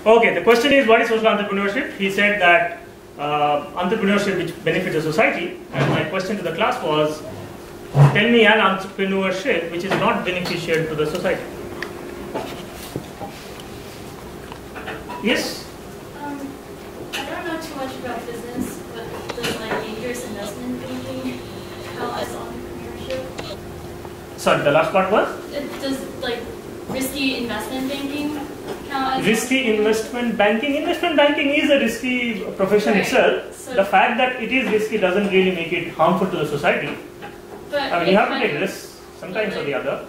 Okay, the question is, what is social entrepreneurship? He said that entrepreneurship which benefits the society, and my question to the class was, tell me an entrepreneurship which is not beneficial to the society. Yes? I don't know too much about business, but does like dangerous investment banking count as entrepreneurship? Sorry, the last part was? Does like risky investment banking count as risky investment banking? Investment banking is a risky profession itself. So the fact that it is risky doesn't really make it harmful to the society. But I mean, you have to take risks sometimes or the other.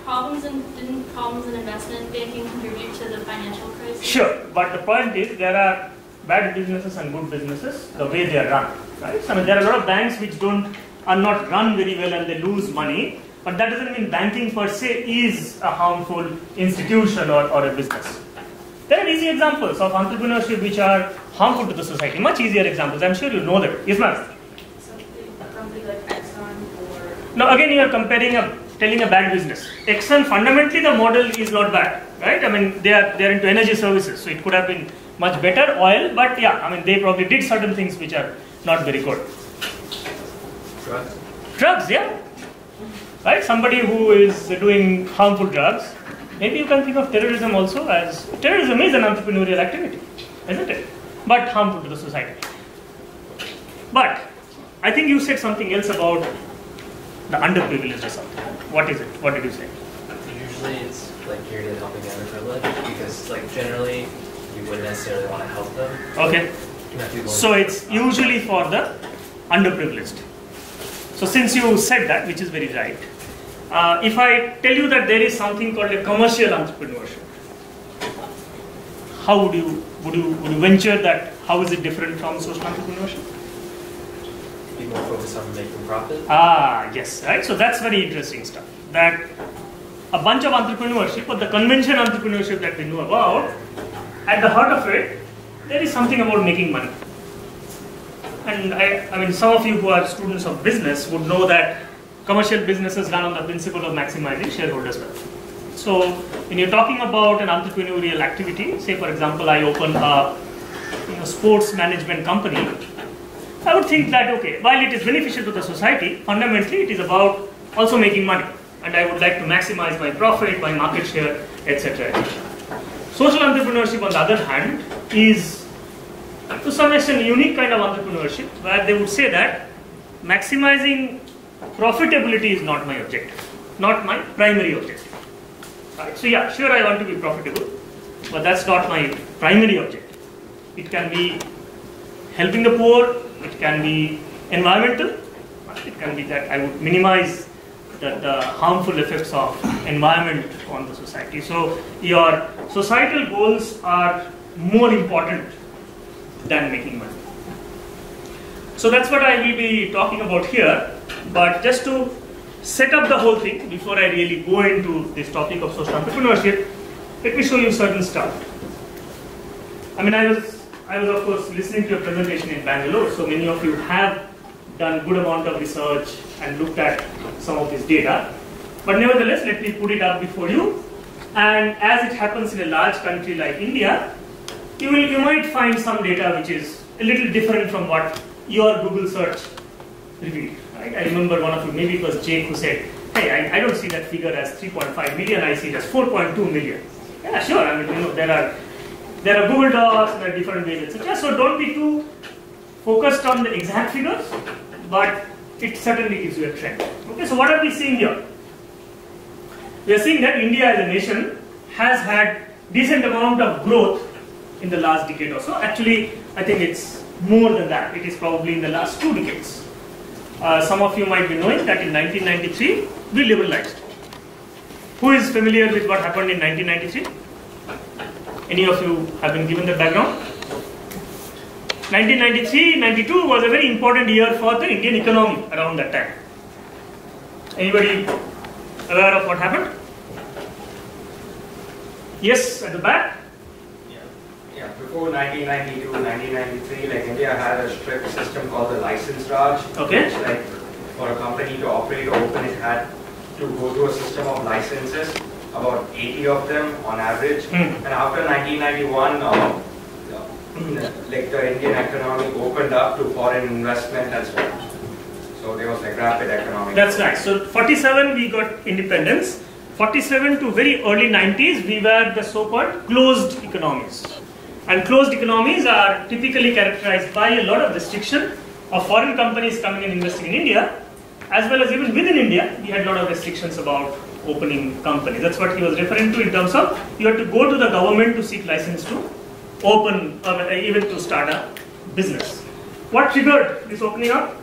Didn't problems in investment banking contribute to the financial crisis? Sure, but the point is there are bad businesses and good businesses, the way they are run. Right? So, I mean, there are a lot of banks which are not run very well and they lose money, but that doesn't mean banking per se is a harmful institution or a business. There are easy examples of entrepreneurship which are harmful to the society, much easier examples. I'm sure you know them. Yes, ma'am? A company like Exxon or... Now again you are telling a bad business. Exxon, fundamentally the model is not bad, right? I mean they are into energy services, so it could have been much better oil, but yeah, I mean they probably did certain things which are not very good. Drugs? Drugs, yeah. Right? Somebody who is doing harmful drugs. Maybe you can think of terrorism also as, terrorism is an entrepreneurial activity, isn't it? But harmful to the society. But I think you said something else about the underprivileged or something. What is it? What did you say? Usually it's like geared at helping the underprivileged because like generally you wouldn't necessarily want to help them. Okay. So it's usually for the underprivileged. So since you said that, which is very right, if I tell you that there is something called a commercial entrepreneurship, how would you venture that? How is it different from social entrepreneurship? Be more focused on making profit. Ah, yes, right. So that's very interesting stuff. That a bunch of entrepreneurship, or the conventional entrepreneurship that we know about, at the heart of it, there is something about making money. And I mean, some of you who are students of business would know that commercial businesses run on the principle of maximizing shareholders' wealth. So when you're talking about an entrepreneurial activity, say for example, I open a sports management company, I would think that, okay, while it is beneficial to the society, fundamentally it is about also making money. And I would like to maximize my profit, my market share, etc. etc. Social entrepreneurship, on the other hand, is to some extent a unique kind of entrepreneurship where they would say that maximizing profitability is not my objective, not my primary objective. Right? So yeah, sure I want to be profitable, but that's not my primary objective. It can be helping the poor, it can be environmental, it can be that I would minimize the harmful effects of environment on the society. So your societal goals are more important than making money. So that's what I will be talking about here, but just to set up the whole thing before I really go into this topic of social entrepreneurship, let me show you certain stuff. I mean, I was of course listening to a presentation in Bangalore, so many of you have done good amount of research and looked at some of this data, but nevertheless let me put it up before you. And as it happens in a large country like India, you might find some data which is a little different from what your Google search revealed. Right? I remember one of you, maybe it was Jake, who said, hey, I don't see that figure as 3.5 million, I see it as 4.2 million. Yeah, sure, I mean, there are Google Docs, there are different ways, etc. So don't be too focused on the exact figures, but it certainly gives you a trend. Okay, so what are we seeing here? We are seeing that India as a nation has had decent amount of growth in the last decade or so. Actually, I think it's more than that. It is probably in the last 2 decades. Some of you might be knowing that in 1993, we liberalized. Who is familiar with what happened in 1993? Any of you have been given the background? 1993-92 was a very important year for the Indian economy around that time. Anybody aware of what happened? Yes, at the back? Yeah, before 1992, 1993, like India had a strict system called the license Raj. Okay. Which, like, for a company to operate or open, it had to go through a system of licenses. about 80 of them on average. And after 1991, like the Indian economy opened up to foreign investment as well. So there was like rapid economic That's right. So 47 we got independence. 47 to very early 90s we were the so-called closed economies. And closed economies are typically characterized by a lot of restriction of foreign companies coming and investing in India, as well as even within India we had a lot of restrictions about opening companies. That's what he was referring to in terms of you have to go to the government to seek license to open or even to start a business. What triggered this opening up?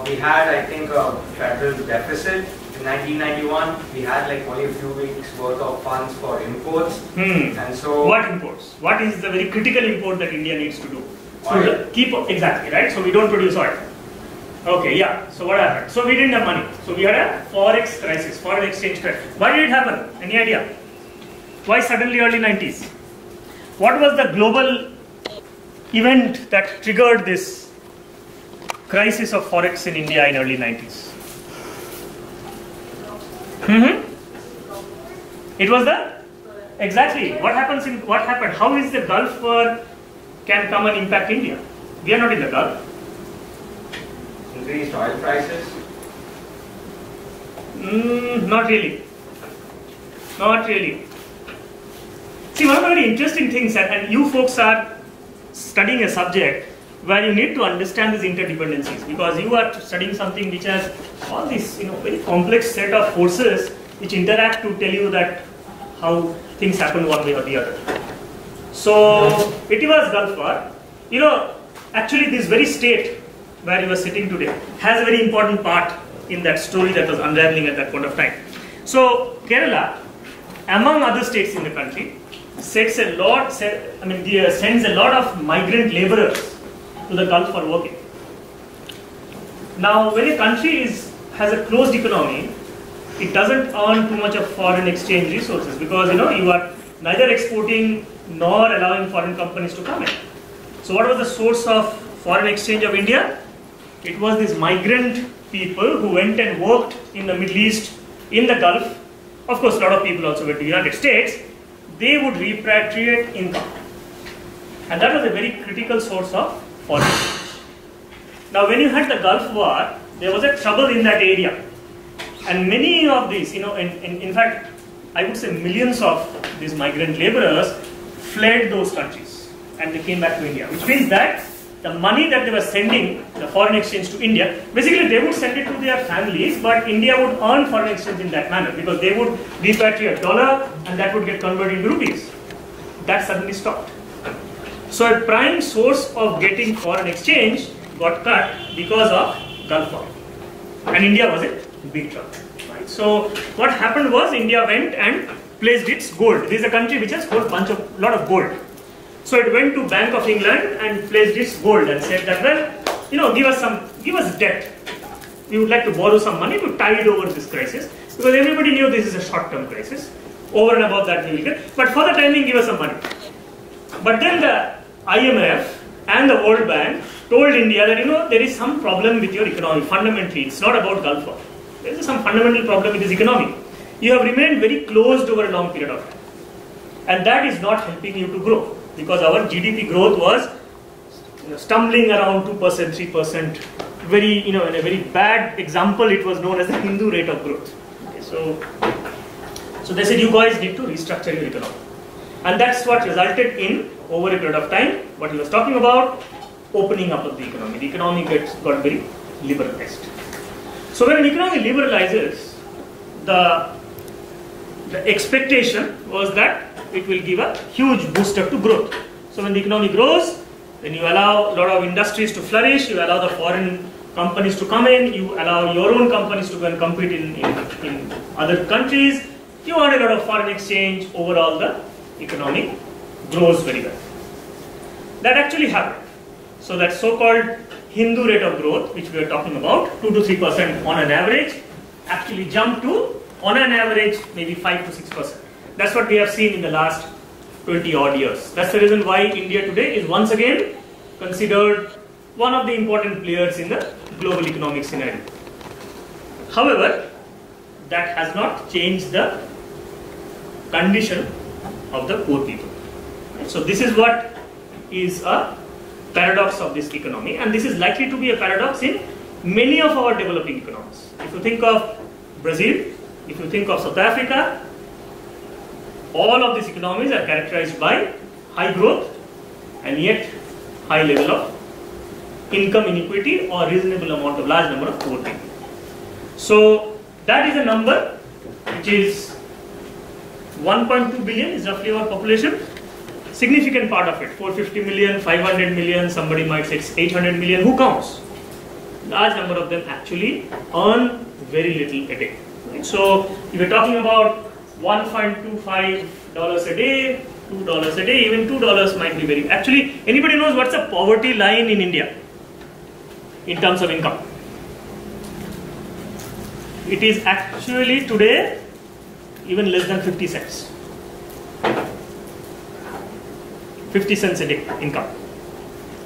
We had, I think, a federal deficit in 1991. We had like only a few weeks worth of funds for imports. And so, what imports? What is the very critical import that India needs to do? Oil. So exactly, right? So we don't produce oil. Okay, yeah. So what happened? So we didn't have money. So we had a forex crisis, foreign exchange crisis. Why did it happen? Any idea? Why suddenly early 90s? What was the global event that triggered this crisis of forex in India in early 90s? It was the exactly what happened? How is the Gulf War can come and impact India? We are not in the Gulf. increased oil prices. Not really. Not really. See, one of the very interesting things, and you folks are studying a subject where you need to understand these interdependencies, because you are studying something which has all these, very complex set of forces which interact to tell you that how things happen one way or the other. So it was Gulf War. Actually this very state where you are sitting today has a very important part in that story that was unraveling at that point of time. So Kerala, among other states in the country, sends a lot of migrant laborers to the Gulf for working. Now, when a country has a closed economy, it doesn't earn too much of foreign exchange resources, because you are neither exporting nor allowing foreign companies to come in. So what was the source of foreign exchange of India? It was these migrant people who went and worked in the Middle East, in the Gulf. Of course, a lot of people also went to the United States. They would repatriate income. And that was a very critical source of foreign exchange. Now, when you had the Gulf War, there was a trouble in that area. And many of these, in fact, I would say millions of these migrant laborers fled those countries and they came back to India, which means that the money that they were sending, the foreign exchange to India, basically they would send it to their families, but India would earn foreign exchange in that manner, because they would repatriate dollar and that would get converted into rupees. That suddenly stopped. So a prime source of getting foreign exchange got cut because of Gulf War. And India was in big trouble. Right? So what happened was India went and placed its gold. This is a country which has got lot of gold. So it went to Bank of England and placed its gold and said that, well, give us debt. We would like to borrow some money to tide over this crisis, because everybody knew this is a short-term crisis. Over and above that we will get, but for the time being, give us some money. But then the IMF and the World Bank told India that, there is some problem with your economy. Fundamentally, it's not about Gulf War. There is some fundamental problem with this economy. You have remained very closed over a long period of time. And that is not helping you to grow, because our GDP growth was stumbling around 2%, 3%. In a very bad example, it was known as the Hindu rate of growth. Okay, so they said, you guys need to restructure your economy. And that's what resulted in, over a period of time, what he was talking about, opening up of the economy. The economy got very liberalized. So when an economy liberalizes, the expectation was that it will give a huge booster to growth. So when the economy grows, then you allow a lot of industries to flourish, you allow the foreign companies to come in, you allow your own companies to go and compete in other countries, you want a lot of foreign exchange, overall the economy grows very well. That actually happened. So that so-called Hindu rate of growth, which we are talking about, 2 to 3% on an average, actually jumped to, on an average, maybe 5 to 6%. That's what we have seen in the last 20 odd years. That's the reason why India today is once again considered one of the important players in the global economic scenario. However, that has not changed the condition of the poor people. So this is what is a paradox of this economy, and this is likely to be a paradox in many of our developing economies. If you think of Brazil, if you think of South Africa, all of these economies are characterized by high growth and yet high level of income inequity or reasonable amount of large number of poor people. So that is a number which is 1.2 billion is roughly our population. Significant part of it, 450 million, 500 million, somebody might say it's 800 million, who counts? Large number of them actually earn very little a day. Right? So if you're talking about $1.25 a day, $2 a day, even $2 might be very... Actually, anybody knows what's the poverty line in India in terms of income? It is actually today even less than 50 cents. 50 cents a day income.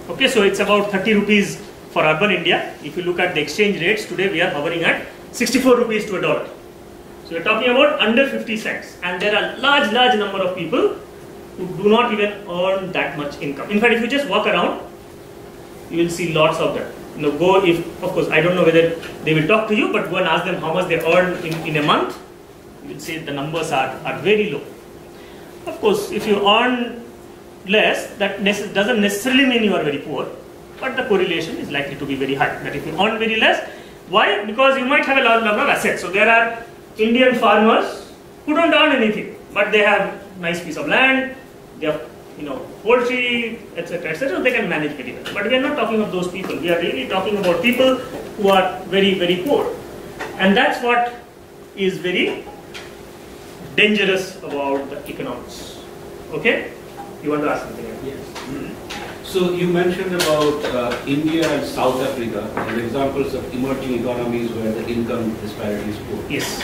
Okay, so it's about 30 rupees for urban India. If you look at the exchange rates, today we are hovering at 64 rupees to a dollar. So we're talking about under 50 cents. And there are large number of people who do not even earn that much income. In fact, if you just walk around, you will see lots of them. You know, go if, of course, I don't know whether they will talk to you, but go and ask them how much they earn in a month. You will see the numbers are very low. Of course, if you earn less, that doesn't necessarily mean you are very poor, but the correlation is likely to be very high. That if you earn very less, why? Because you might have a large number of assets. So there are Indian farmers who don't earn anything, but they have nice piece of land, they have poultry, etc., etc. They can manage very well. But we are not talking of those people. We are really talking about people who are very poor, and that's what is very dangerous about the economics. Okay. You want to ask something? Yes. So you mentioned about India and South Africa as examples of emerging economies where the income disparity is poor. Yes.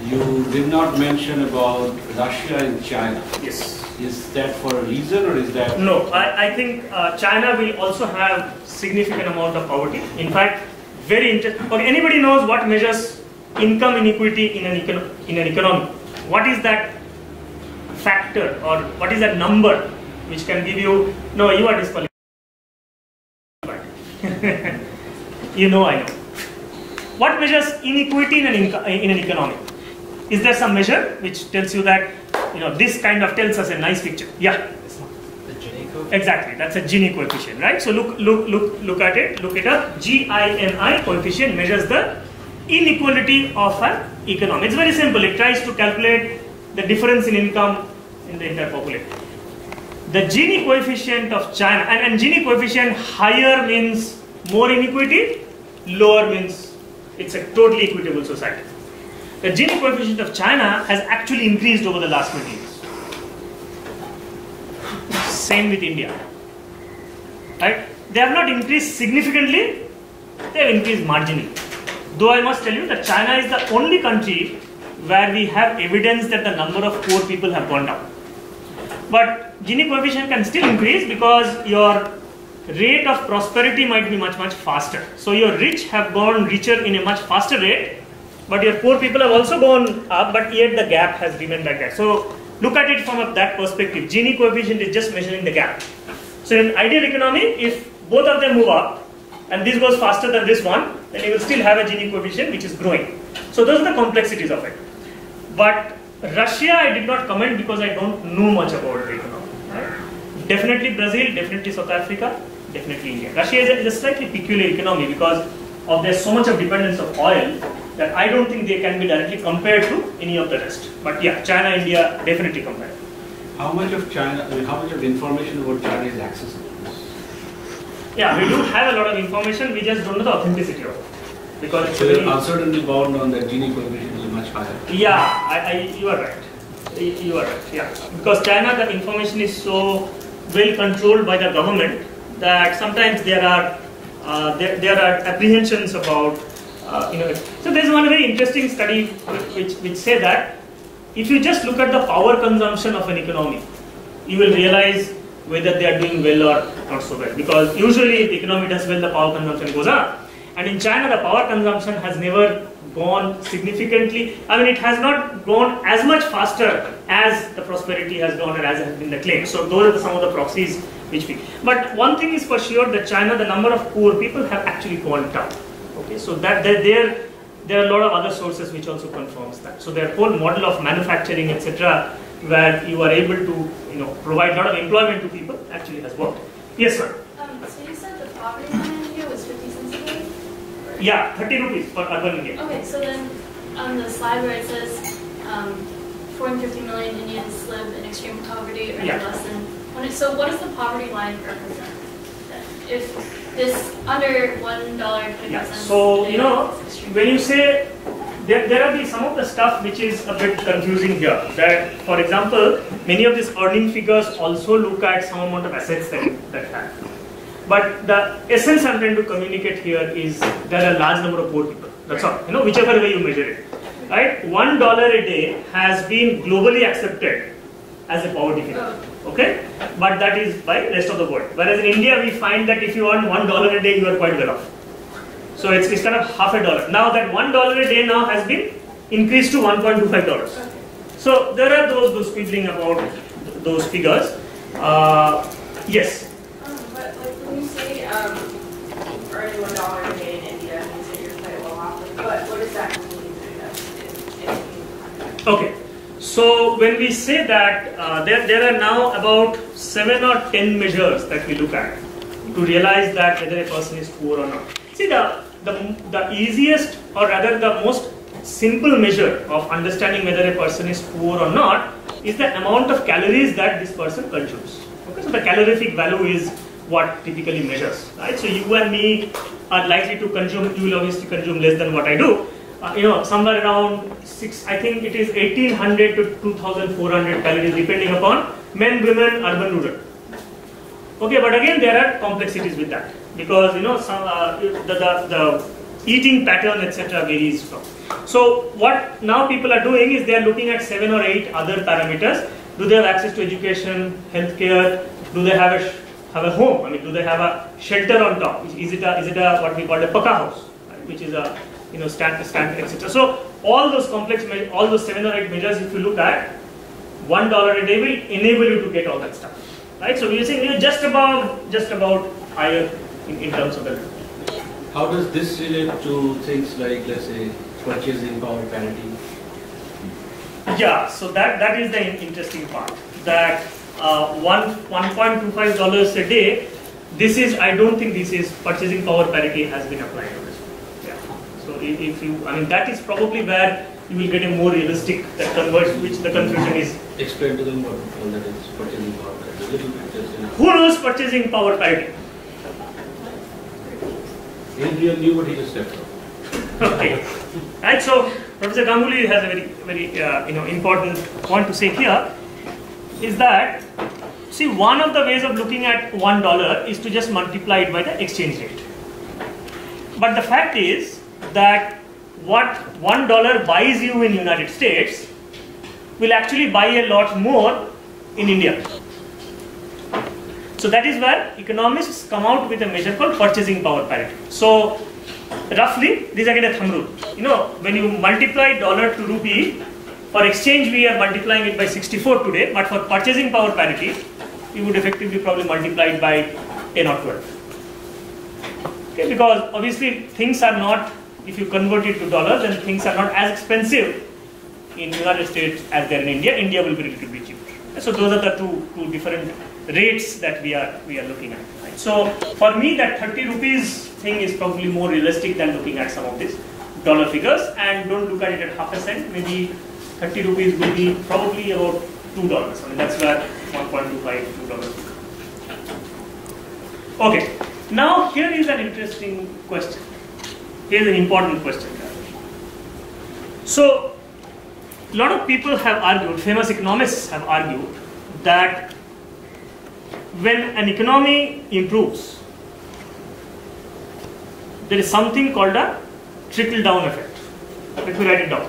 You did not mention about Russia and China. Yes. Is that for a reason or is that... No, I think China will also have significant amount of poverty. In fact, very interesting. Okay, anybody knows what measures income inequity in an economy? What is that factor or what is that number which can give you, no, you are disqualified. I know. What measures inequity in an economy? Is there some measure which tells you that, this kind of tells us a nice picture? Yeah. The Gini coefficient? Exactly, that's a Gini coefficient, right? So look at it, look it up. GINI coefficient measures the inequality of an economy. It's very simple. It tries to calculate the difference in income in the entire population. The Gini coefficient of China, and Gini coefficient, higher means more inequity, lower means it's a totally equitable society. The Gini coefficient of China has actually increased over the last 20 years. Same with India. Right? They have not increased significantly, they have increased marginally. Though I must tell you that China is the only country where we have evidence that the number of poor people have gone down. But Gini coefficient can still increase because your rate of prosperity might be much faster. So your rich have gone richer in a much faster rate, but your poor people have also gone up, but yet the gap has remained like that. So look at it from that perspective. Gini coefficient is just measuring the gap. So in an ideal economy, if both of them move up and this goes faster than this one, then you will still have a Gini coefficient which is growing. So those are the complexities of it. But Russia I did not comment because I don't know much about the economy. Right? Definitely Brazil, definitely South Africa, definitely India. Russia is a slightly peculiar economy because of there's so much of dependence of oil that I don't think they can be directly compared to any of the rest. But yeah, China, India, definitely compared. How much of China, how much of information about China is accessible? Yeah, we do have a lot of information, we just don't know the authenticity of it. Because it's so the uncertainty bound on the Gini coefficient is much higher. Yeah, you are right. You are right, yeah. Because China, the information is so well controlled by the government that sometimes there are apprehensions about, So there is one very interesting study which say that if you just look at the power consumption of an economy, you will realize whether they are doing well or not so well. Because usually if the economy does well, the power consumption goes up. And in China, the power consumption has never gone significantly. I mean, it has not gone as much faster as the prosperity has gone or as has been the claim. So those are some of the proxies which we. But one thing is for sure that China, the number of poor people have actually gone down. Okay, so that there are a lot of other sources which also confirms that. So their whole model of manufacturing, etc., where you are able to provide a lot of employment to people actually has worked. Yes, sir. So you said the poverty line in India was 50 cents a day? Yeah, 30 rupees for urban India. Okay, so then on the slide where it says 450 million Indians live in extreme poverty or less than 20. So what does the poverty line represent? If this under $1.25. Yeah. So when you say there are some of the stuff which is a bit confusing here. That, for example, many of these earning figures also look at some amount of assets that have. But the essence I'm trying to communicate here is there are a large number of poor people. That's all. Whichever way you measure it, right? $1 a day has been globally accepted as a poverty figure. Okay, but that is by rest of the world. Whereas in India, we find that if you earn $1 a day, you are quite well off. So it's kind of half a dollar. Now that $1 a day now has been increased to $1.25. So there are those quibbling about those figures. Yes. But when you say earning $1 a day in India means that you're quite well off, what does that mean? Okay. So when we say that there are now about 7 or 10 measures that we look at to realize that whether a person is poor or not. See, the easiest, or rather the most simple measure of understanding whether a person is poor or not is the amount of calories that this person consumes. Okay, so the calorific value is what typically measures, right? So you and me are likely to consume, you will obviously consume less than what I do. Somewhere around I think it is 1800 to 2400 calories depending upon men, women, urban, rural. Okay, but again there are complexities with that because the eating pattern etc. varies from. So what now people are doing is they are looking at 7 or 8 other parameters. Do they have access to education, healthcare? Do they have a home? I mean, do they have a shelter on top? Is it a what we call a paka house, right? Which is a stand etc. So all those all those 7 or 8 measures, if you look at, $1 a day will enable you to get all that stuff, right? So we are saying just about higher in terms of that. How does this relate to things like, let's say, purchasing power parity? Yeah, so that is the interesting part. That $1.25 a day. This is, I don't think this is purchasing power parity has been applied on this one. Yeah. So if you, I mean, that is probably where you will get a more realistic that converts, which the confusion is. Explain to them what that is purchasing power parity. A little bit just. Who knows purchasing power parity? Adrian knew what he just stepped on. Okay. Right. So Professor Ganguly has a very important point to say here. Is that, see, one of the ways of looking at $1 is to just multiply it by the exchange rate. But the fact is that what $1 buys you in United States will actually buy a lot more in India. So that is where economists come out with a measure called purchasing power parity. So roughly, this is again a thumb rule. When you multiply dollar to rupee, for exchange we are multiplying it by 64 today, but for purchasing power parity, we would effectively probably multiply it by 10 or 12. Okay, because obviously things are not, if you convert it to dollars, then things are not as expensive in United States as they are in India. India will be relatively cheaper. So those are the two different rates that we are looking at. Right? So for me, that 30 rupees thing is probably more realistic than looking at some of these dollar figures, and don't look at it at half a cent. Maybe 30 rupees will be probably about $2. I mean, that's where 1.25 $2. Okay. Now here is an interesting question. Here is an important question. So a lot of people have argued, famous economists have argued, that when an economy improves, there is something called a trickle-down effect. Let me write it down.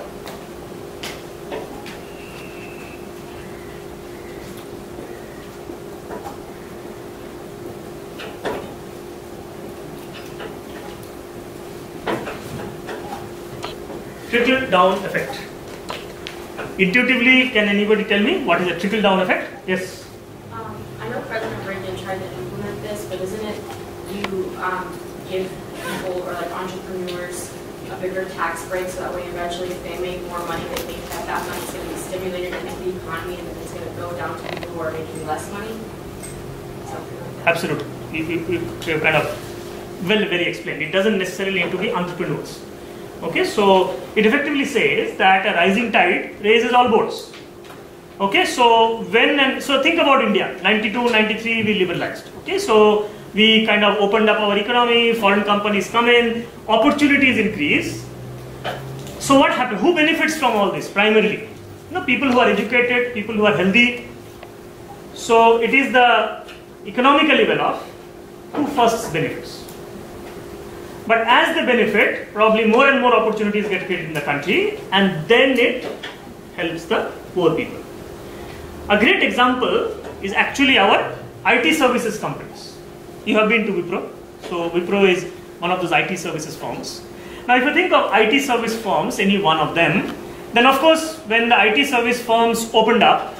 Trickle-down effect. Intuitively, can anybody tell me what is a trickle-down effect? Yes. I know President Reagan tried to implement this, but isn't it you give people or like entrepreneurs a bigger tax break so that way eventually if they make more money, they think that that money is going to be stimulated into the economy and then it's going to go down to people who are making less money? Something like that. Absolutely. You kind of very explained. It doesn't necessarily need to be entrepreneurs. Okay, so it effectively says that a rising tide raises all boats. Okay, so so think about India, 92, 93 we liberalized. Okay, so we kind of opened up our economy, foreign companies come in, opportunities increase. So what happened? Who benefits from all this primarily? People who are educated, people who are healthy. So it is the economically well off who first benefits. But as they benefit, probably more and more opportunities get created in the country, and then it helps the poor people. A great example is actually our IT services companies. You have been to Wipro. So Wipro is one of those IT services firms. Now if you think of IT service firms, any one of them, then of course when the IT service firms opened up,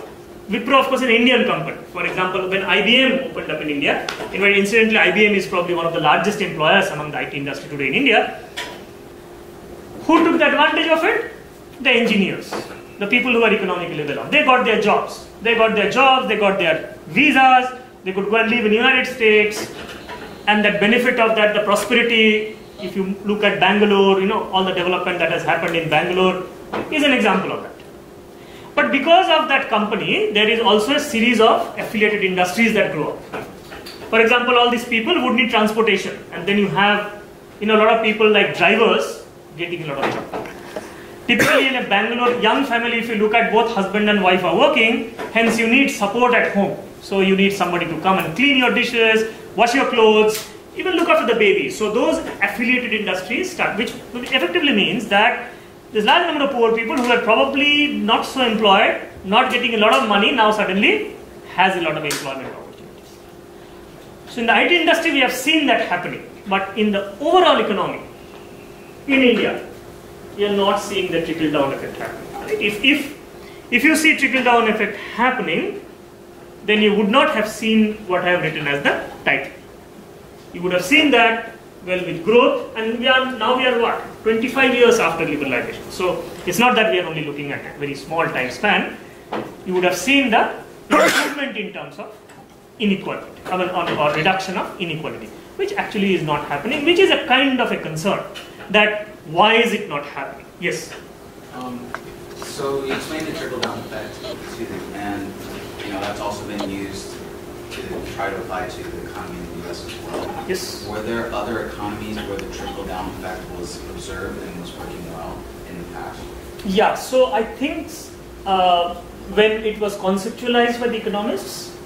Wipro of course is an Indian company. For example, when IBM opened up in India, incidentally IBM is probably one of the largest employers among the IT industry today in India. Who took the advantage of it? The engineers, the people who are economically well off. They got their jobs. They got their visas, they could go and live in the United States, and that benefit of that, the prosperity, if you look at Bangalore, all the development that has happened in Bangalore is an example of that. But because of that company, there is also a series of affiliated industries that grow up. For example, all these people would need transportation, and then you have a lot of people like drivers getting a lot of jobs. Typically in a Bangalore young family, if you look at both husband and wife are working, hence you need support at home. So you need somebody to come and clean your dishes, wash your clothes, even look after the baby. So those affiliated industries start, which effectively means that there's a large number of poor people who are probably not so employed, not getting a lot of money, now suddenly has a lot of employment opportunities. So in the IT industry, we have seen that happening. But in the overall economy, in India, we are not seeing the trickle-down effect happening. Right? If you see trickle-down effect happening, then you would not have seen what I have written as the title. You would have seen that, well, with growth, and now we are what? 25 years after liberalization. So it's not that we are only looking at a very small time span. You would have seen the improvement in terms of inequality, or reduction of inequality, which actually is not happening, which is a kind of a concern. That why is it not happening? Yes. So you explained the trickle-down effect, and that's also been used to try to apply to the economy in the U.S. as well. Yes. Were there other economies where the trickle-down effect was observed and was working well in the past? Yeah. So I think when it was conceptualized by the economists,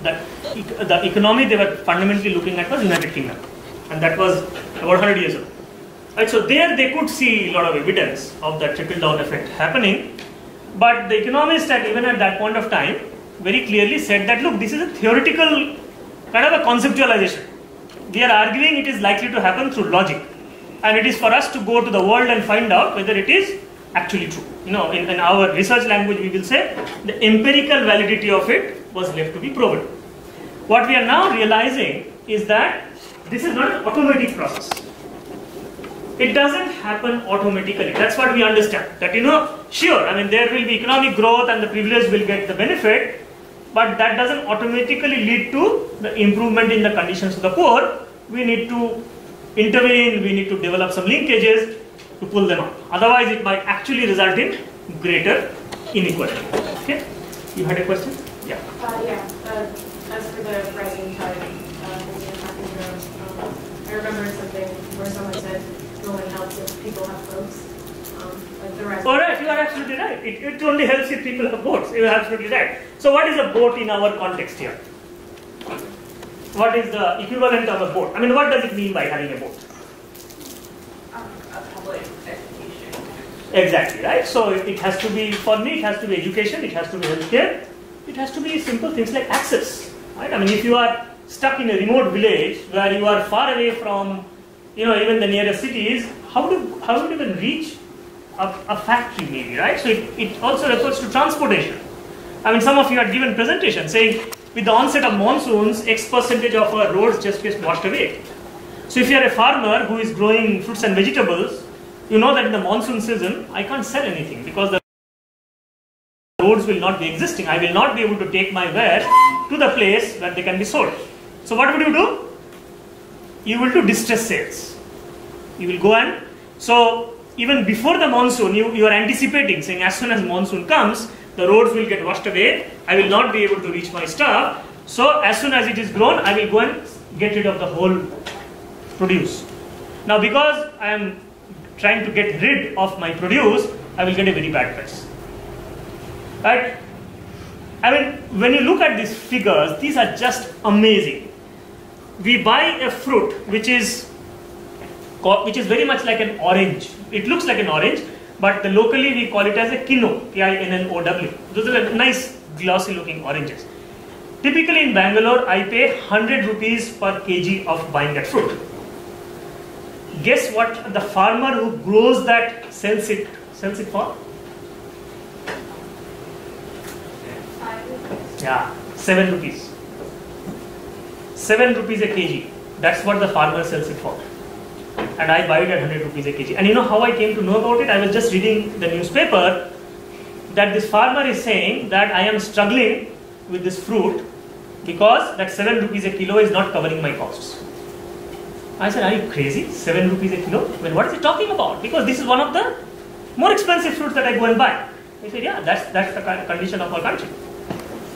that the economy they were fundamentally looking at was United Kingdom, and that was about 100 years ago. Right, so there they could see a lot of evidence of that trickle-down effect happening, but the economists even at that point of time very clearly said that, look, this is a theoretical kind of a conceptualization. We are arguing it is likely to happen through logic, and it is for us to go to the world and find out whether it is actually true. In our research language we will say the empirical validity of it was left to be proven. What we are now realizing is that this is not an automatic process. It doesn't happen automatically. That's what we understand. That sure, there will be economic growth and the privileged will get the benefit, but that doesn't automatically lead to the improvement in the conditions of the poor. We need to intervene, we need to develop some linkages to pull them up. Otherwise it might actually result in greater inequality. Okay? You had a question? Yeah. As for the rising tide, I remember something where someone said, it only helps if people have boats. Like the rest. Alright, you are absolutely right. It only helps if people have boats. You are absolutely right. So what is a boat in our context here? What is the equivalent of a boat? What does it mean by having a boat? A public education. Exactly, right? So it has to be, for me, it has to be education, it has to be healthcare, it has to be simple things like access. Right? If you are stuck in a remote village where you are far away from even the nearest cities, how would you even reach a factory maybe, right? So it also refers to transportation. I mean, some of you had given presentation saying with the onset of monsoons, X percentage of our roads just gets washed away. So if you are a farmer who is growing fruits and vegetables, you know that in the monsoon season, I can't sell anything because the roads will not be existing. I will not be able to take my wares to the place where they can be sold. So what would you do? You will do distress sales. You will go and, so even before the monsoon, you are anticipating, saying as soon as monsoon comes, the roads will get washed away, I will not be able to reach my stuff. So as soon as it is grown, I will go and get rid of the whole produce. Now because I am trying to get rid of my produce, I will get a very bad price. Right? I mean, when you look at these figures, these are just amazing. We buy a fruit which is very much like an orange. It looks like an orange, but locally we call it as a kinno, K-I-N-N-O-W. Those are nice glossy looking oranges. Typically in Bangalore, I pay 100 rupees per kg of buying that fruit. Guess what the farmer who grows that sells it for? 5. Yeah, 7 rupees. 7 rupees a kg. That's what the farmer sells it for. And I buy it at 100 rupees a kg. And you know how I came to know about it? I was just reading the newspaper that this farmer is saying that I am struggling with this fruit because that 7 rupees a kilo is not covering my costs. I said, are you crazy? 7 rupees a kilo? Well, what is he talking about? Because this is one of the more expensive fruits that I go and buy. He said, yeah, that's the condition of our country.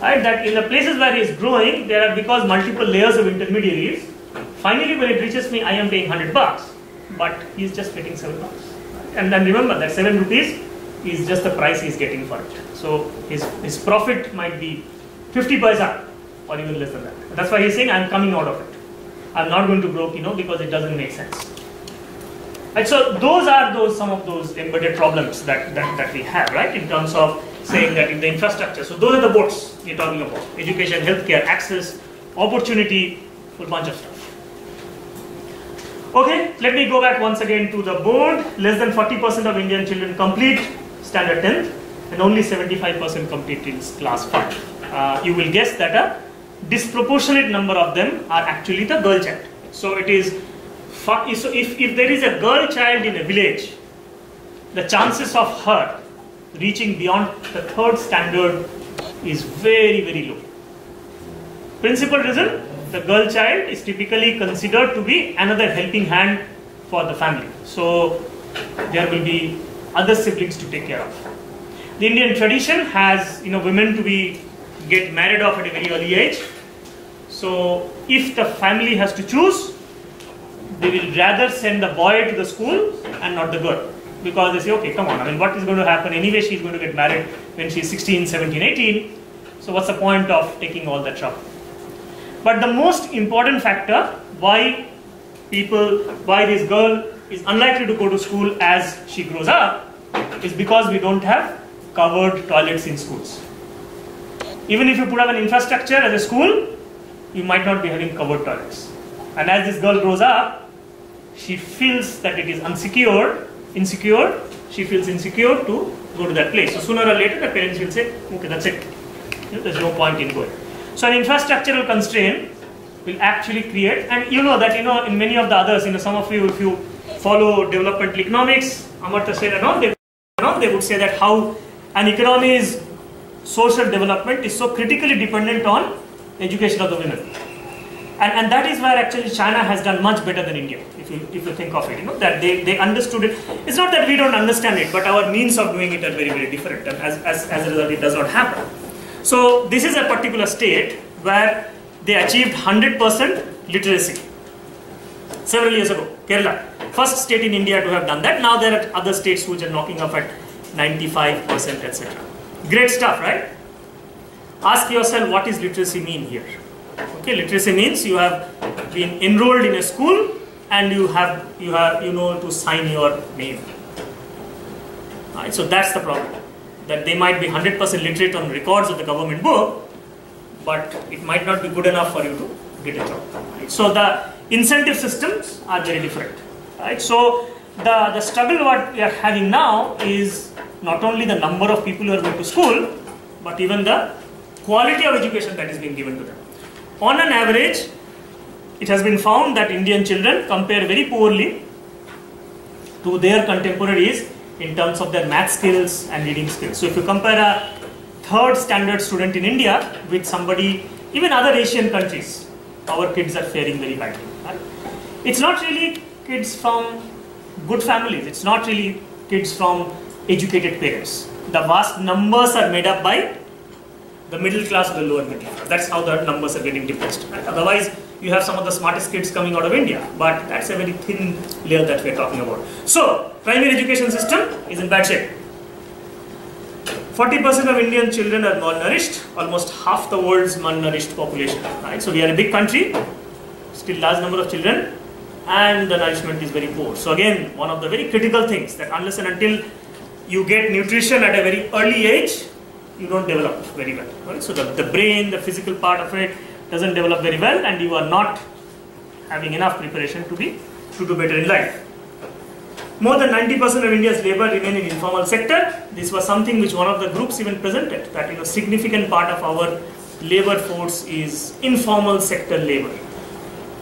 Right? That in the places where he is growing, there are, because multiple layers of intermediaries, finally when it reaches me, I am paying 100 bucks, but he is just getting 7 bucks. And then remember that 7 rupees is just the price he is getting for it. So his profit might be 50 paisa or even less than that. That's why he is saying, I am coming out of it. I am not going to grow quinoa because it doesn't make sense. Right, so those are some of those embedded problems that we have, right, in terms of saying that in the infrastructure. So those are the boats we are talking about: education, healthcare, access, opportunity, full bunch of stuff. Okay, let me go back once again to the board. Less than 40% of Indian children complete standard 10th, and only 75% complete in class 5. You will guess that a disproportionate number of them are actually the girl child. So it is. So if there is a girl child in a village, the chances of her reaching beyond the 3rd standard is very, very low. Principal reason, the girl child is typically considered to be another helping hand for the family. So there will be other siblings to take care of. The Indian tradition has women to get married off at a very early age. So if the family has to choose, they will rather send the boy to the school and not the girl, because they say, okay, come on, I mean, what is going to happen anyway? She's going to get married when she's 16, 17, 18. So what's the point of taking all that trouble? But the most important factor why this girl is unlikely to go to school as she grows up is because we don't have covered toilets in schools. Even if you put up an infrastructure as a school, you might not be having covered toilets. And as this girl grows up, she feels that it is insecure, she feels insecure to go to that place. So sooner or later the parents will say, okay, that's it. There's no point in going. So an infrastructural constraint will actually create, and in many of the others, some of you, if you follow developmental economics, Amartya Sen and all, they would say that how an economy's social development is so critically dependent on education of the women. And that is where actually China has done much better than India, if you think of it, that they understood it. It's not that we don't understand it, but our means of doing it are very, very different, and as a result it does not happen. So this is a particular state where they achieved 100% literacy several years ago, Kerala. First state in India to have done that. Now there are other states which are knocking up at 95%, etc. Great stuff, right? Ask yourself, what does literacy mean here? Okay, literacy means you have been enrolled in a school and you know to sign your name. Right, so that's the problem. That they might be 100% literate on records of the government book, but it might not be good enough for you to get a job. Right? So the incentive systems are very different. Right? So the struggle what we are having now is not only the number of people who are going to school, but even the quality of education that is being given to them. On an average, it has been found that Indian children compare very poorly to their contemporaries in terms of their math skills and reading skills. So if you compare a third standard student in India with somebody, even other Asian countries, our kids are faring very badly. Right? It's not really kids from good families, it's not really kids from educated parents. The vast numbers are made up by the middle class or the lower middle class. That's how the numbers are getting depressed. Right? Otherwise, you have some of the smartest kids coming out of India, but that's a very thin layer that we're talking about. So, primary education system is in bad shape. 40% of Indian children are malnourished, almost half the world's malnourished population. Right? So, we are a big country, still large number of children, and the nourishment is very poor. So, again, one of the very critical things that unless and until you get nutrition at a very early age, you don't develop very well. Right? So, the brain, the physical part of it doesn't develop very well, and you are not having enough preparation to do better in life. More than 90% of India's labor remain in informal sector. This was something which one of the groups even presented, that significant part of our labor force is informal sector labor.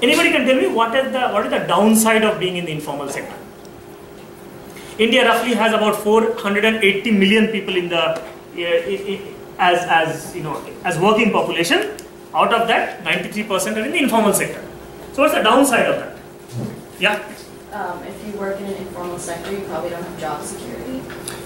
Anybody can tell me what is the downside of being in the informal sector? India roughly has about 480 million people in the as working population. Out of that, 93% are in the informal sector. So what's the downside of that? Yeah? If you work in an informal sector, you probably don't have job security.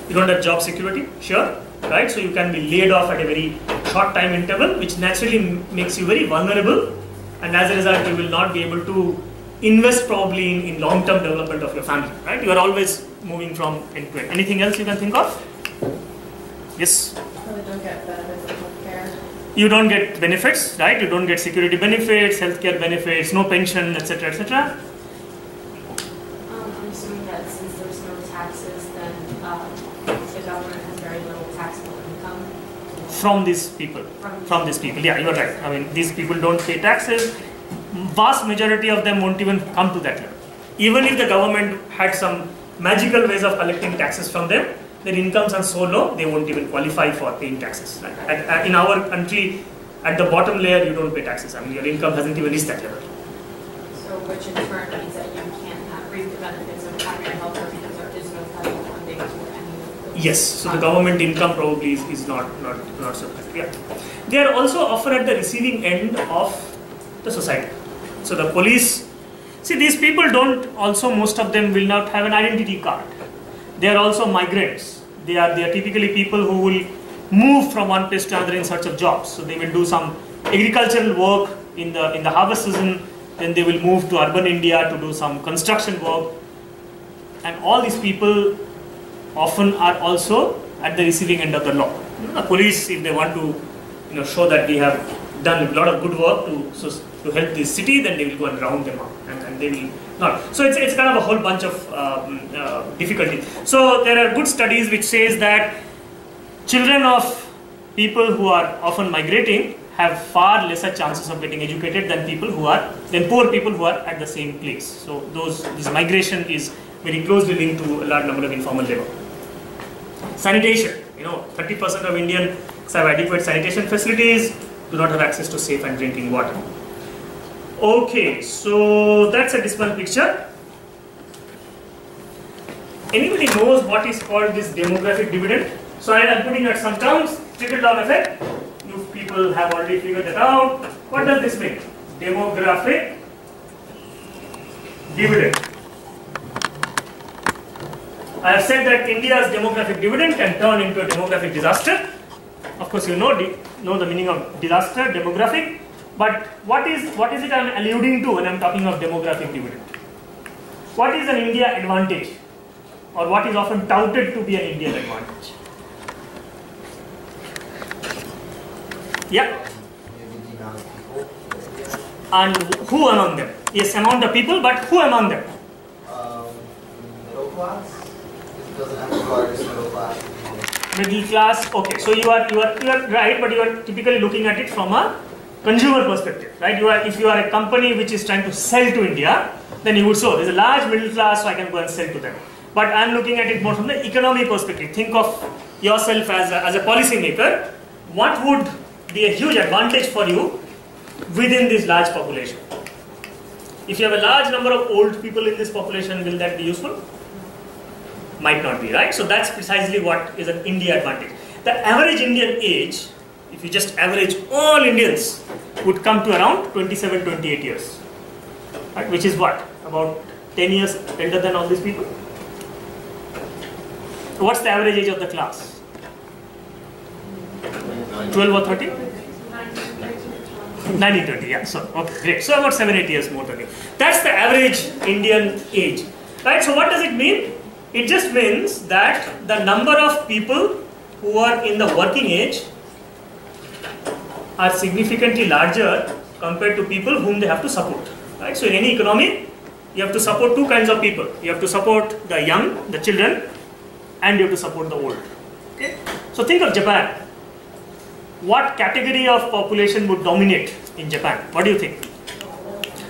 You don't have job security, sure, right? So you can be laid off at a very short time interval, which naturally makes you very vulnerable, and as a result, you will not be able to invest probably in long-term development of your family, right? You are always moving from end to end. Anything else you can think of? Yes? Probably don't get benefits of healthcare. You don't get benefits, right? You don't get security benefits, healthcare benefits, no pension, etc., etc. I'm assuming that since there's no taxes, then the government has very little taxable income. From these people. From these people, yeah, you're right. I mean, these people don't pay taxes. Vast majority of them won't even come to that level. Even if the government had some magical ways of collecting taxes from them, their incomes are so low, they won't even qualify for paying taxes. Right? In our country, at the bottom layer, you don't pay taxes. I mean, your income hasn't even reached that level. So, which in turn means that you can't reap the benefits of primary health care because there is no federal funding for any of those. Yes, so the government income probably is not so good. Yeah. They are also often at the receiving end of the society. So the police, see, these people don't also, most of them will not have an identity card. They are also migrants. They are typically people who will move from one place to another in search of jobs. So they will do some agricultural work in the harvest season, then they will move to urban India to do some construction work. And all these people often are also at the receiving end of the law. The police, if they want to show that we have done a lot of good work to help this city, then they will go and round them up, and they will not. So it's kind of a whole bunch of difficulties. So there are good studies which says that children of people who are often migrating have far lesser chances of getting educated than poor people who are at the same place. So this migration is very closely linked to a large number of informal labor. Sanitation, 30% of Indians have adequate sanitation facilities, do not have access to safe and drinking water. Okay, so that's a dismal picture. Anybody knows what is called this demographic dividend? So I am putting out some terms, trickle down effect. You people have already figured that out. What does this mean? Demographic dividend. I have said that India's demographic dividend can turn into a demographic disaster. Of course, you know the meaning of disaster, demographic. But what is it I am alluding to when I am talking of demographic dividend? What is an India advantage? Or what is often touted to be an Indian advantage? Yeah? And who among them? Yes, among the people, but who among them? Middle class? It doesn't have to go as middle class. Middle class, okay. So you are right, but you are typically looking at it from a consumer perspective, right? If you are a company which is trying to sell to India, then you would say, there's a large middle class, so I can go and sell to them. But I'm looking at it more from the economy perspective. Think of yourself as a policy maker. What would be a huge advantage for you within this large population? If you have a large number of old people in this population, will that be useful? Might not be, right? So that's precisely what is an India advantage. The average Indian age, if you just average all Indians, would come to around 27, 28 years. Right? Which is what? About 10 years elder than all these people? So what's the average age of the class? 12 or 13? 1920, yeah. So, okay, great. So about 7-8 years more than you. That's the average Indian age. Right? So what does it mean? It just means that the number of people who are in the working age are significantly larger compared to people whom they have to support. Right? So in any economy, you have to support two kinds of people. You have to support the young, the children, and you have to support the old. Okay? So think of Japan. What category of population would dominate in Japan? What do you think?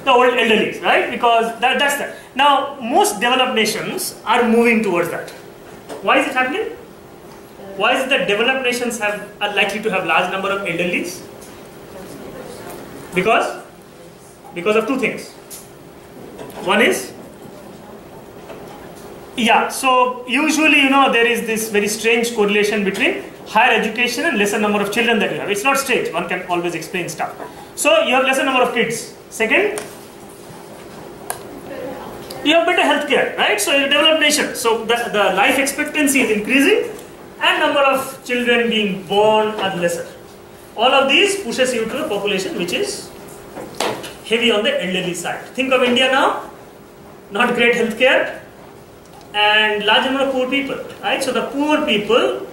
The old elderly, right? Because that's that. Now, most developed nations are moving towards that. Why is it happening? Why is it that developed nations are likely to have large number of elderlies? Because of two things. One is, so usually, there is this very strange correlation between higher education and lesser number of children that you have. It's not strange, one can always explain stuff. So you have lesser number of kids. Second, you have better healthcare, right? So you're a developed nation. So the life expectancy is increasing and number of children being born are lesser. All of these pushes you to a population which is heavy on the elderly side. Think of India now, not great healthcare and large number of poor people, right? So the poor people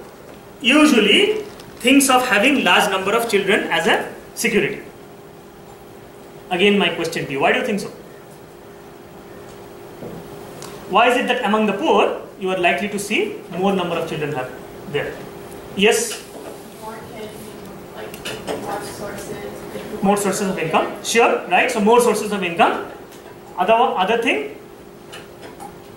usually thinks of having large number of children as a security. Again, my question to you, why do you think so? Why is it that among the poor, you are likely to see more number of children have there? Yes? More kids, like more sources. More sources of income, sure, right? So more sources of income. Other thing?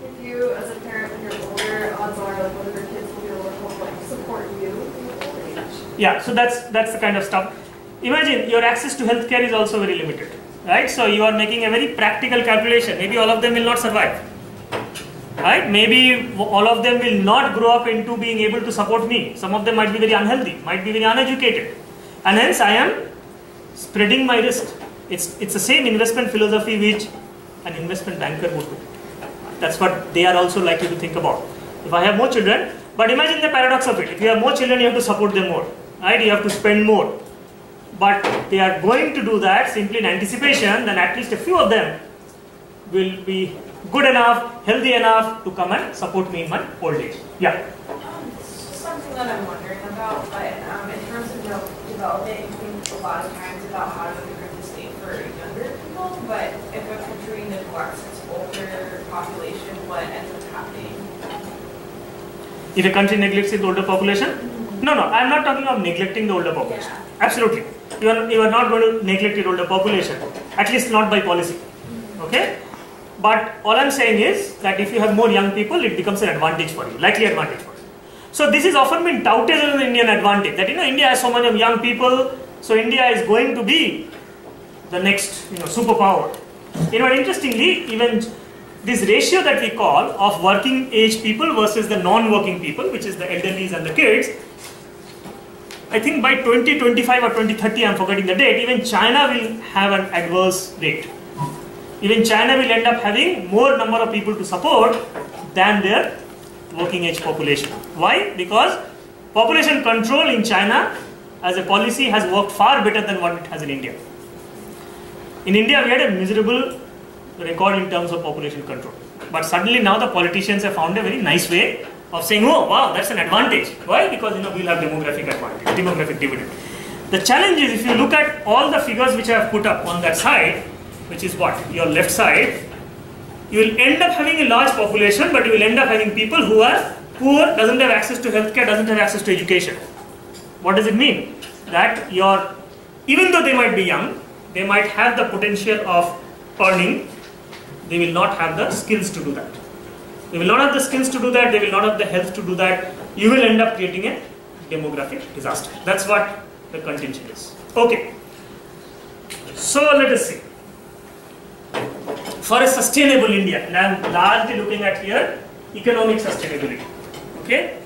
If you, as a parent, when you're older, odds are like one of your kids will be able to like support you in your old age. Yeah, so that's the kind of stuff. Imagine your access to healthcare is also very limited, right? So you are making a very practical calculation. Maybe all of them will not survive, right? Maybe all of them will not grow up into being able to support me. Some of them might be very unhealthy, might be very uneducated, and hence I am spreading my risk. It's the same investment philosophy which an investment banker would do. That's what they are also likely to think about. If I have more children, but imagine the paradox of it. If you have more children, you have to support them more, right? You have to spend more. But they are going to do that simply in anticipation that at least a few of them will be good enough, healthy enough to come and support me in my old age. Yeah? Something that I'm wondering about, but in terms of development, you think a lot of times about how to improve the state for younger people, but if a country neglects its older population, what ends up happening? If a country neglects its older population? No, I'm not talking of neglecting the older population. Yeah. Absolutely. You are not going to neglect your older population, at least not by policy. Okay? But all I'm saying is that if you have more young people, it becomes an advantage for you, likely advantage for you. So this is often been touted as an Indian advantage, that India has so many young people, so India is going to be the next superpower. Interestingly, even this ratio that we call of working age people versus the non-working people, which is the elderlies and the kids, I think by 2025 or 2030, I'm forgetting the date, even China will have an adverse rate. Even China will end up having more number of people to support than their working age population. Why? Because population control in China as a policy has worked far better than what it has in India. In India, we had a miserable record in terms of population control. But suddenly now the politicians have found a very nice way of saying, oh wow, that's an advantage. Why? Because we'll have demographic advantage, demographic dividend. The challenge is, if you look at all the figures which I have put up on that side, which is what? Your left side, you will end up having a large population, but you will end up having people who are poor, doesn't have access to healthcare, doesn't have access to education. What does it mean? That your even though they might be young, they might have the potential of earning, they will not have the skills to do that. They will not have the skills to do that, they will not have the health to do that. You will end up creating a demographic disaster. That's what the contention is. Okay. So let us see. For a sustainable India, and I am largely looking at here economic sustainability. Okay?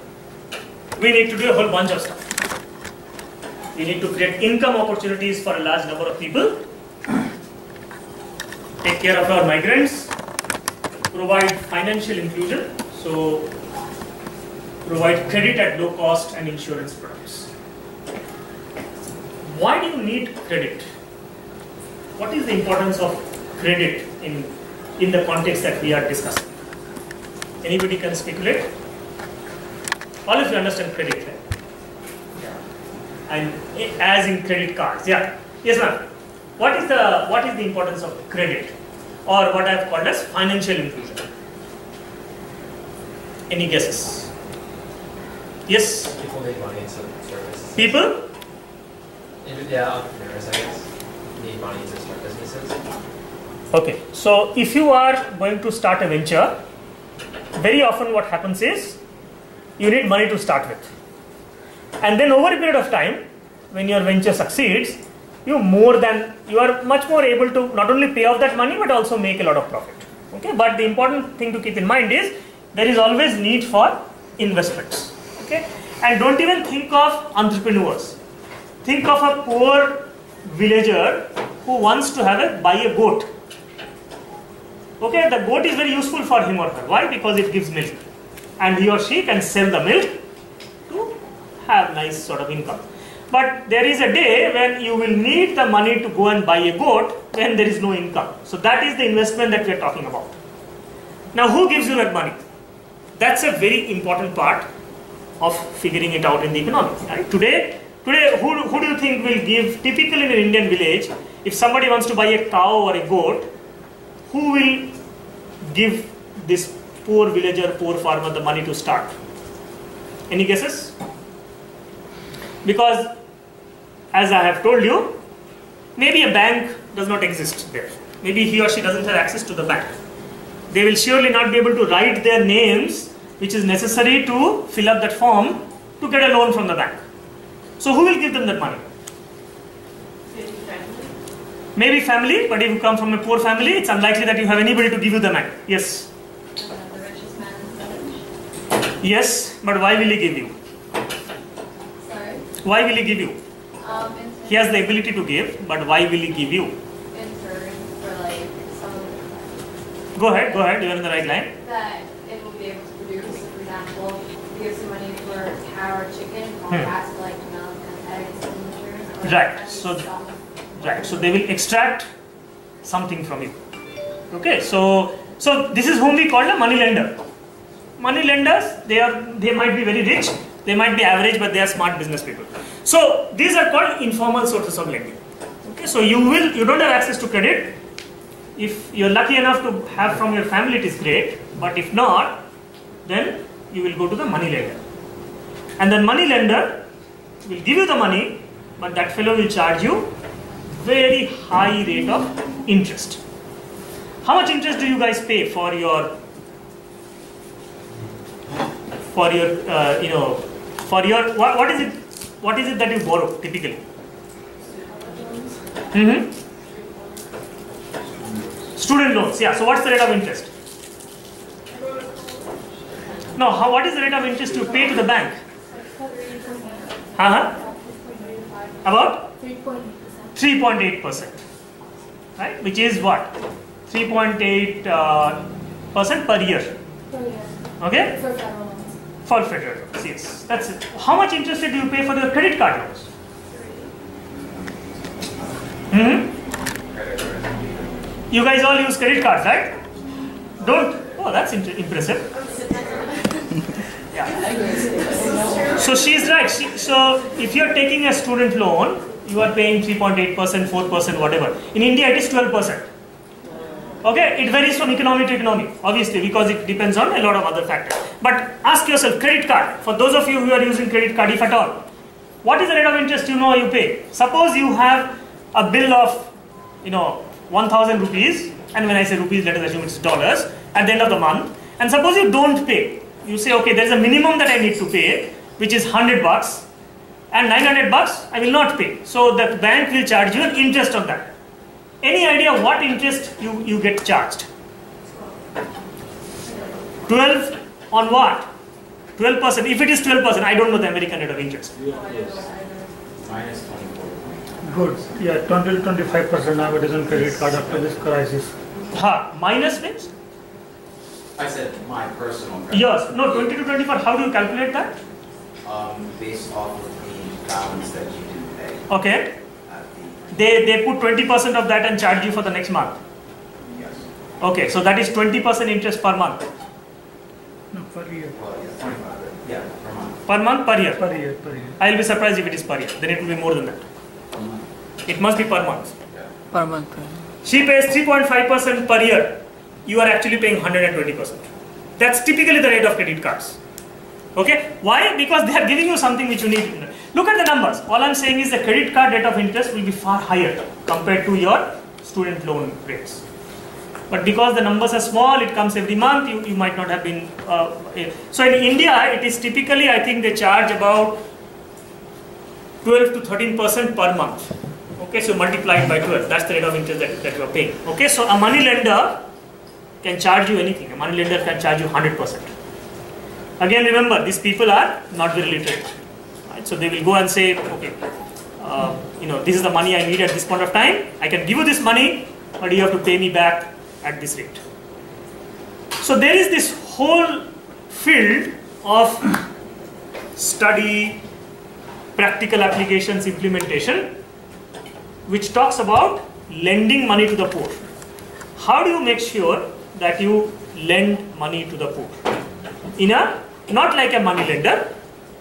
We need to do a whole bunch of stuff. We need to create income opportunities for a large number of people, take care of our migrants, provide financial inclusion, so provide credit at low cost and insurance products. Why do you need credit? What is the importance of credit in the context that we are discussing? Anybody can speculate? All of you understand credit, right? Yeah. And as in credit cards, yeah. Yes, ma'am. What is the importance of credit, or what I have called as financial inclusion? Any guesses? Yes. People need money in services. People? Yeah, entrepreneurs, I guess, need money to start businesses. Okay. So if you are going to start a venture, very often what happens is you need money to start with, and then over a period of time, when your venture succeeds, you are much more able to not only pay off that money but also make a lot of profit. Okay, but the important thing to keep in mind is there is always need for investments. Okay, and don't even think of entrepreneurs. Think of a poor villager who wants to buy a goat. Okay, the goat is very useful for him or her. Why? Because it gives milk, and he or she can sell the milk to have nice sort of income. But there is a day when you will need the money to go and buy a goat when there is no income. So that is the investment that we are talking about. Now, who gives you that money? That's a very important part of figuring it out in the economy. Right? Today, who do you think will give, typically in an Indian village, if somebody wants to buy a cow or a goat, who will give this poor villager, poor farmer the money to start? Any guesses? Because, as I have told you, maybe a bank does not exist there. Maybe he or she doesn't have access to the bank. They will surely not be able to write their names, which is necessary to fill up that form to get a loan from the bank. So who will give them that money? Maybe family. Maybe family, but if you come from a poor family, it's unlikely that you have anybody to give you the money. Yes? The richest man in the village. Yes, but why will he give you? Sorry. Why will he give you? He has the ability to give, but why will he give you? In turn for like some of the Go ahead, you're in the right line. that it will be able to produce. For example, he gives you money for a cow or chicken, or has to like milk and eggs and insurance. Or Right, any so- stuff. Right, so they will extract something from you. Okay, so this is whom we call a money lender. Money lenders, they might be very rich, they might be average, but they are smart business people. So these are called informal sources of lending. Okay, so you don't have access to credit. If you're lucky enough to have from your family, it is great, but if not, then you will go to the money lender. And the money lender will give you the money, but that fellow will charge you very high rate of interest. How much interest do you guys pay for your what is it that you borrow typically? Student loans. Yeah. So what's the rate of interest? No. What is the rate of interest you pay to the bank? About 3.8%. Right? Which is what? 3.8% per year. Okay? For federal loans. For federal loans, yes. That's it. How much interest do you pay for your credit card loans? You guys all use credit cards, right? Don't? Oh, that's impressive. Yeah. So she's right. So if you're taking a student loan, you are paying 3.8%, 4%, whatever. In India, it is 12%. Okay, it varies from economy to economy, obviously, because it depends on a lot of other factors. But ask yourself, credit card, for those of you who are using credit card, if at all, What is the rate of interest you pay? Suppose you have a bill of 1,000 rupees, and when I say rupees, let us assume it's dollars, at the end of the month, and suppose you don't pay. You say, okay, there is a minimum that I need to pay, which is 100 bucks, and 900 bucks I will not pay. So the bank will charge you an interest on that. Any idea what interest you get charged? 12 on what? 12%. If it is 12%, I don't know the American rate of interest. Minus 24. Good. Yeah, 20 to 25% nowadays on credit card after this crisis. Minus means? I said my personal credit. Yes. No, 20 to 24. How do you calculate that? Based off of the balance that you didn't pay. Okay. At the, They put 20% of that and charge you for the next month. yes. Okay, so that is 20% interest per month. No, per year. Well, yeah, 25. Yeah, per month. Per month, per year. Per year, per year. I will be surprised if it is per year. Then it will be more than that. It must be per month. Yeah. Per month. She pays 3.5% per year. You are actually paying 120%. That's typically the rate of credit cards. Okay? Why? Because they are giving you something which you need. Look at the numbers. All I'm saying is the credit card rate of interest will be far higher compared to your student loan rates. But because the numbers are small, it comes every month, you might not have been. So in India, it is typically, I think they charge about 12 to 13% per month. Okay, so multiplied by 12, that's the rate of interest that you are paying. Okay, so a money lender can charge you anything. A money lender can charge you 100%. Again, remember, these people are not very literate. Right? So they will go and say, okay, this is the money I need at this point of time. I can give you this money, but you have to pay me back at this rate. So there is this whole field of study, practical applications, implementation, which talks about lending money to the poor. How do you make sure that you lend money to the poor? Not like a money lender,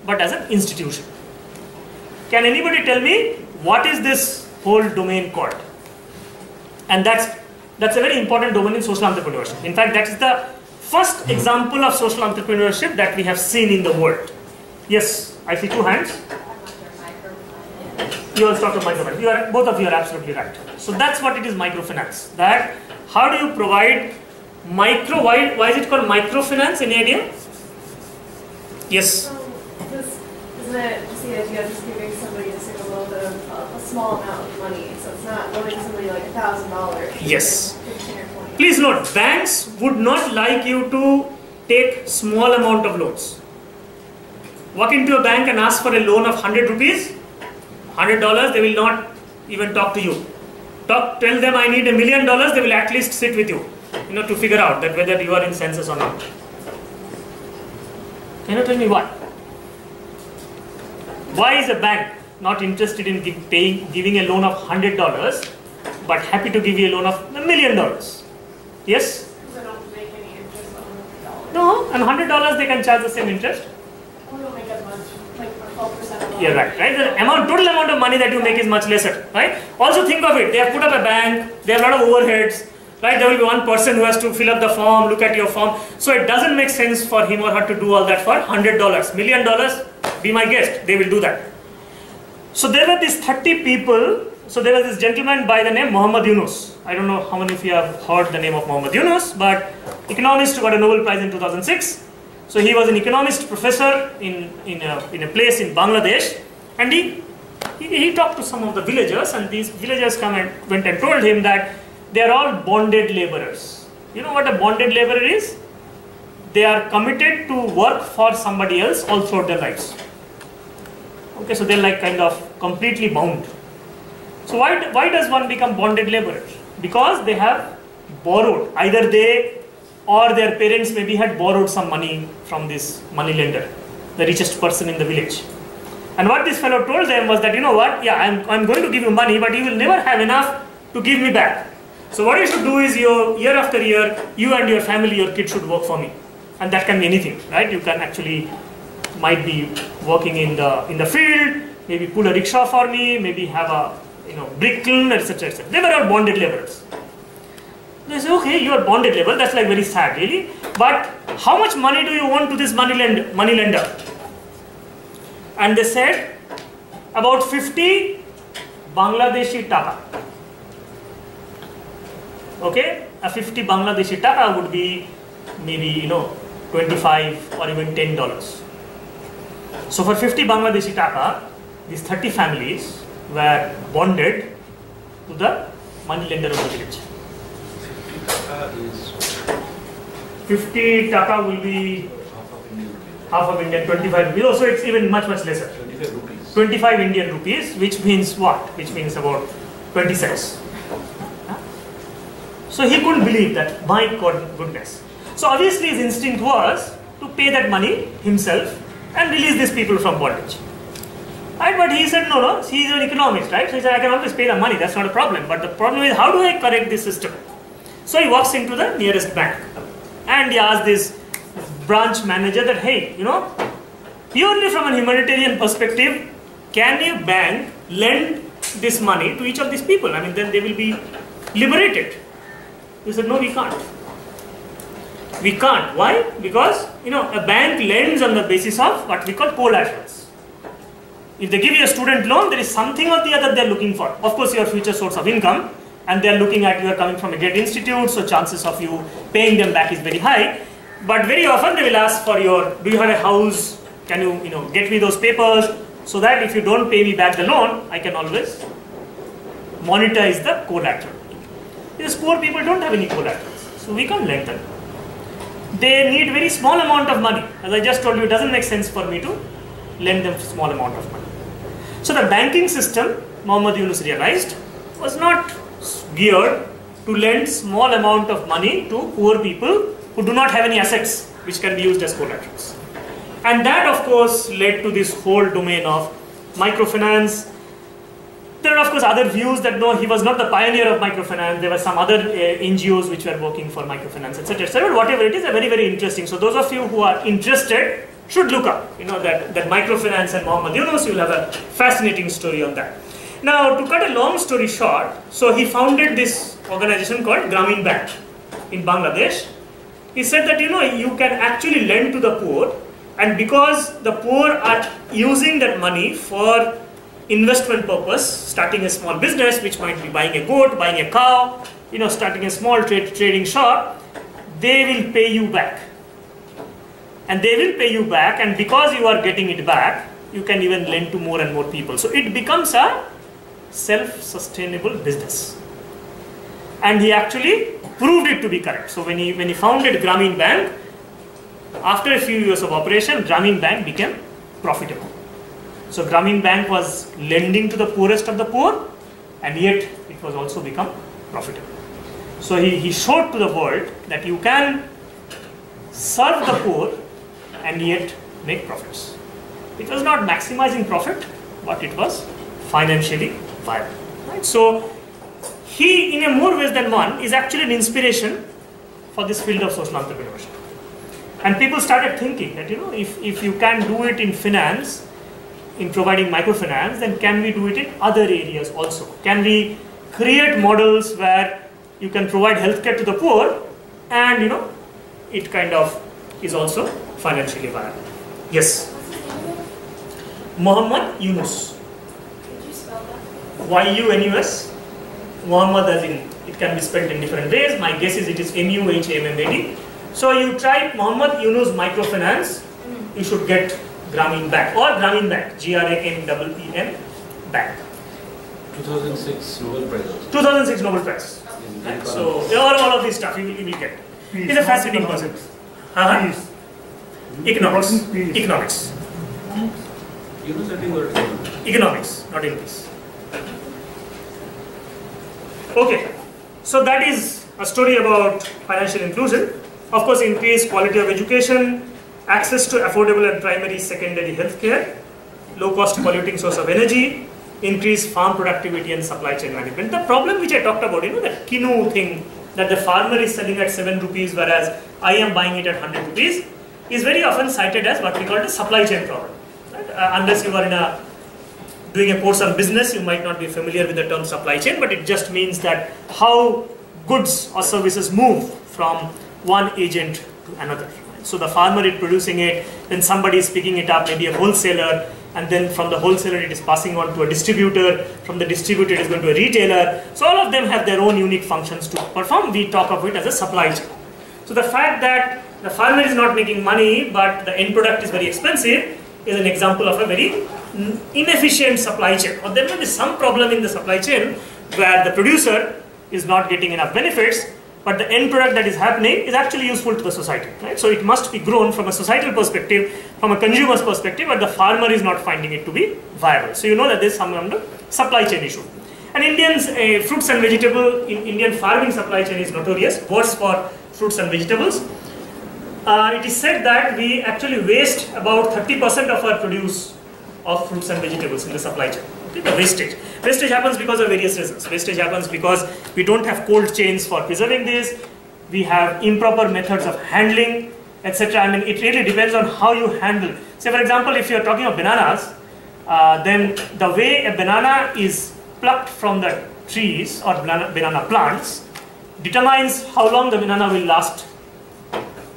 but as an institution. Can anybody tell me what is this whole domain called? And that's a very important domain in social entrepreneurship. In fact, that is the first example of social entrepreneurship that we have seen in the world. Yes, I see two hands. You also talked about microfinance. Both of you are absolutely right. So that's what it is, microfinance. That how do you provide why is it called microfinance? Any idea? Yes. Isn't it just the idea of just giving somebody just like a little bit of a small amount of money? So it's not loaning somebody like $1,000. Yes. 15 or 20. Please note, banks would not like you to take small amount of loans. Walk into a bank and ask for a loan of 100 rupees, $100, they will not even talk to you. Tell them I need $1 million, they will at least sit with you, to figure out that whether you are in census or not. Can you tell me why? Why is a bank not interested in giving a loan of $100, but happy to give you a loan of $1 million? Yes? Because they don't make any interest on the $100. No, and $100 they can charge the same interest. We don't make as much, like 12% of Yeah, right. The total amount of money that you make is much lesser, right? Also think of it, they have put up a bank, they have a lot of overheads, right? There will be one person who has to fill up the form, look at your form. So it doesn't make sense for him or her to do all that for $100. $1 million, be my guest, they will do that. So there were these 30 people. So there was this gentleman by the name Muhammad Yunus. I don't know how many of you have heard the name of Muhammad Yunus, but economist who got a Nobel Prize in 2006. So he was an economist professor in a place in Bangladesh, and he talked to some of the villagers, and these villagers went and told him that they are all bonded laborers. You know what a bonded laborer is? They are committed to work for somebody else all throughout their lives. Okay, so they're like kind of completely bound. So why does one become bonded laborer? Because they have borrowed, either they or their parents maybe had borrowed some money from this money lender, the richest person in the village. And what this fellow told them was that, you know what, yeah, I'm going to give you money, but you will never have enough to give me back. So what you should do is year after year, you and your family, your kids should work for me. And that can be anything, right? You can actually, might be working in the field, maybe pull a rickshaw for me, maybe have a brick kiln, etc., etc. They were all bonded laborers. They say, okay, you are bonded labor, that's like very sad, really. But how much money do you owe to this money lender? And they said, about 50 Bangladeshi taka. Okay, a 50 Bangladeshi taka would be maybe 25 or even $10. So for 50 Bangladeshi taka, these 30 families were bonded to the money lender of the village. 50 taka will be half of Indian, 25 rupees. Oh, so it's even much lesser. 25 rupees. 25 Indian rupees, which means what? Which means about 20 cents. So he couldn't believe that, my goodness. So obviously his instinct was to pay that money himself and release these people from bondage. Right? But he said, no, he's an economist, right? So he said, I can always pay the money, that's not a problem. But the problem is, how do I correct this system? So he walks into the nearest bank and he asks this branch manager that, hey, purely from a humanitarian perspective, can a bank lend this money to each of these people? I mean, then they will be liberated. He said, no, we can't. We can't. Why? Because, a bank lends on the basis of what we call collaterals. If they give you a student loan, there is something or the other they are looking for. Of course, your future source of income, and they are looking at you are coming from a great institute, so chances of you paying them back is very high. But very often they will ask for do you have a house? Can you, get me those papers so that if you don't pay me back the loan, I can always monetize the collateral. Because poor people don't have any collaterals, so we can't lend them. They need very small amount of money. As I just told you, it doesn't make sense for me to lend them small amount of money. So the banking system, Muhammad Yunus realized, was not geared to lend small amount of money to poor people who do not have any assets which can be used as collaterals. And that of course led to this whole domain of microfinance. There are of course other views that no, he was not the pioneer of microfinance. There were some other NGOs which were working for microfinance, etc. etc. Whatever it is, very, very interesting. So those of you who are interested should look up, that microfinance and Muhammad Yunus. You will have a fascinating story on that. Now, to cut a long story short, so he founded this organization called Grameen Bank in Bangladesh. He said that you can actually lend to the poor, and because the poor are using that money for investment purpose, starting a small business, which might be buying a goat, buying a cow, starting a small trading shop, they will pay you back. And they will pay you back, and because you are getting it back, you can even lend to more and more people. So it becomes a self-sustainable business. And he actually proved it to be correct. So when he founded Grameen Bank, after a few years of operation, Grameen Bank became profitable. So Grameen Bank was lending to the poorest of the poor, and yet it was also become profitable. So he showed to the world that you can serve the poor and yet make profits. It was not maximizing profit, but it was financially viable. Right? So he, in a more ways than one, is actually an inspiration for this field of social entrepreneurship. And people started thinking that if you can do it in finance, in providing microfinance, then can we do it in other areas also? Can we create models where you can provide healthcare to the poor and it kind of is also financially viable? Yes. Muhammad Yunus. Could you spell that? Y-U-N-U-S. Muhammad, as in, it can be spelled in different ways. My guess is it is M-U-H-A-M-M-A-D. So you type Muhammad Yunus Microfinance, you should get Grameen Bank or Grameen Bank, G-R-A-M-E-E-N Bank. 2006 Nobel Prize. 2006 Nobel Prize. Right? So all of this stuff you will get. He's a fascinating person. Economics. Economics. Economics, not in peace. Okay, so that is a story about financial inclusion. Of course, increased quality of education, access to affordable and primary secondary healthcare, low cost polluting source of energy, increased farm productivity and supply chain management. The problem which I talked about, that kinu thing that the farmer is selling at 7 rupees whereas I am buying it at 100 rupees is very often cited as what we call the supply chain problem. Right? Unless you are doing a course on business, you might not be familiar with the term supply chain, but it just means that how goods or services move from one agent to another. So the farmer is producing it, then somebody is picking it up, maybe a wholesaler, and then from the wholesaler it is passing on to a distributor, from the distributor it is going to a retailer. So all of them have their own unique functions to perform. We talk of it as a supply chain. So the fact that the farmer is not making money but the end product is very expensive is an example of a very inefficient supply chain. Or there may be some problem in the supply chain where the producer is not getting enough benefits, but the end product that is happening is actually useful to the society. Right? So it must be grown from a societal perspective, from a consumer's perspective, but the farmer is not finding it to be viable. So you know that there is some kind of supply chain issue. And Indians, fruits and vegetables, in Indian farming supply chain is notorious, worse for fruits and vegetables. It is said that we actually waste about 30% of our produce of fruits and vegetables in the supply chain. Okay, the wastage. Wastage happens because of various reasons. Wastage happens because we don't have cold chains for preserving this, we have improper methods of handling, etc. I mean, it really depends on how you handle. Say for example, if you are talking of bananas, then the way a banana is plucked from the trees or banana plants determines how long the banana will last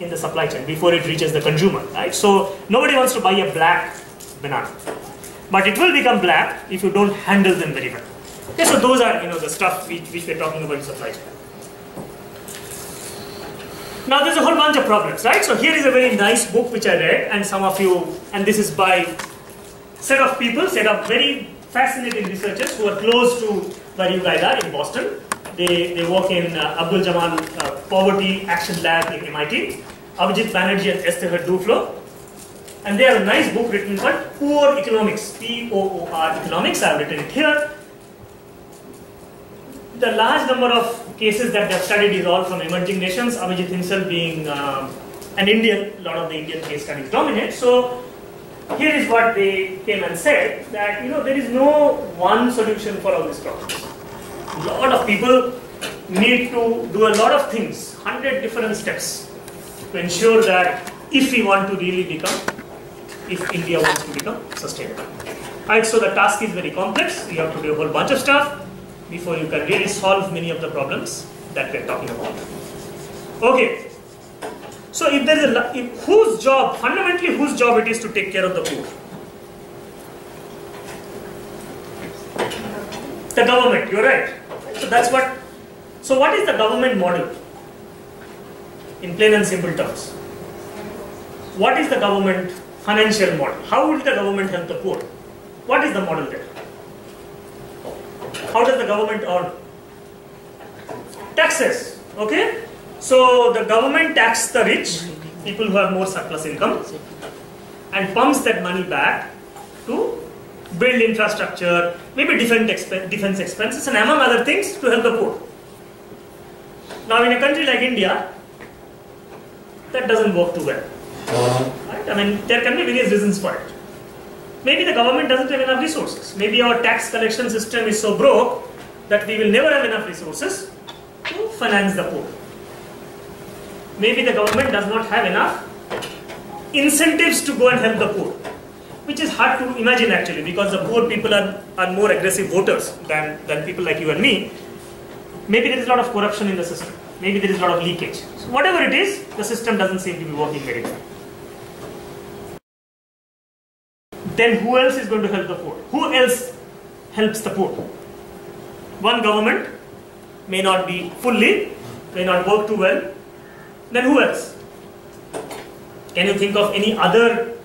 in the supply chain before it reaches the consumer, right? So nobody wants to buy a black banana, but it will become black if you don't handle them very well. Okay, so those are the stuff which we're talking about in supply chain. Now there's a whole bunch of problems, right? So here is a very nice book which I read, and some of you, and this is by set of people, set of very fascinating researchers who are close to where you guys are in Boston. They work in Abdul Jamal Poverty Action Lab in MIT, Abhijit Banerjee and Esther Duflo. And they have a nice book written called Poor Economics, P-O-O-R Economics. I have written it here. The large number of cases that they have studied is all from emerging nations, Abhijit himself being an Indian. A lot of the Indian case studies dominate. So here is what they came and said, that there is no one solution for all these problems. A lot of people need to do a lot of things, 100 different steps to ensure that if we want to really become, if India wants to become sustainable. Right, so the task is very complex. You have to do a whole bunch of stuff before you can really solve many of the problems that we're talking about. Okay, so if there is whose job, fundamentally whose job it is to take care of the poor? The government, you're right. So that's what, so what is the government model? In plain and simple terms. What is the government financial model? How will the government help the poor? What is the model there? How does the government earn? Taxes, okay? So the government taxes the rich, people who have more surplus income, and pumps that money back to build infrastructure, maybe defense expenses, and among other things to help the poor. Now in a country like India, that doesn't work too well. Right? I mean, there can be various reasons for it. Maybe the government doesn't have enough resources. Maybe our tax collection system is so broke that we will never have enough resources to finance the poor. Maybe the government does not have enough incentives to go and help the poor, which is hard to imagine actually, because the poor people are more aggressive voters than people like you and me. Maybe there is a lot of corruption in the system. Maybe there is a lot of leakage. So whatever it is, the system doesn't seem to be working very well. Then who else is going to help the poor? Who else helps the poor? One government may not be fully, may not work too well. Then who else? Can you think of any other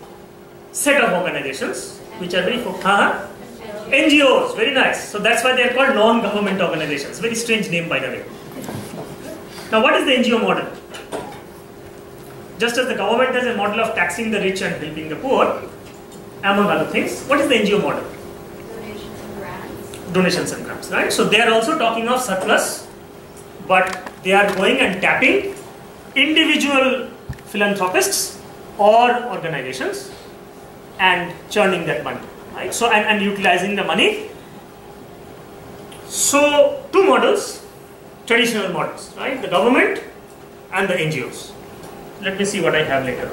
set of organizations which are very NGOs, very nice. So that's why they are called non-government organizations. Very strange name, by the way. Now what is the NGO model? Just as the government has a model of taxing the rich and helping the poor, among other things, what is the NGO model? Donations and grants. Donations and grants, right? So they are also talking of surplus, but they are going and tapping individual philanthropists or organizations and churning that money, right? So and utilizing the money. So two models, traditional models, right? The government and the NGOs. Let me see what I have later.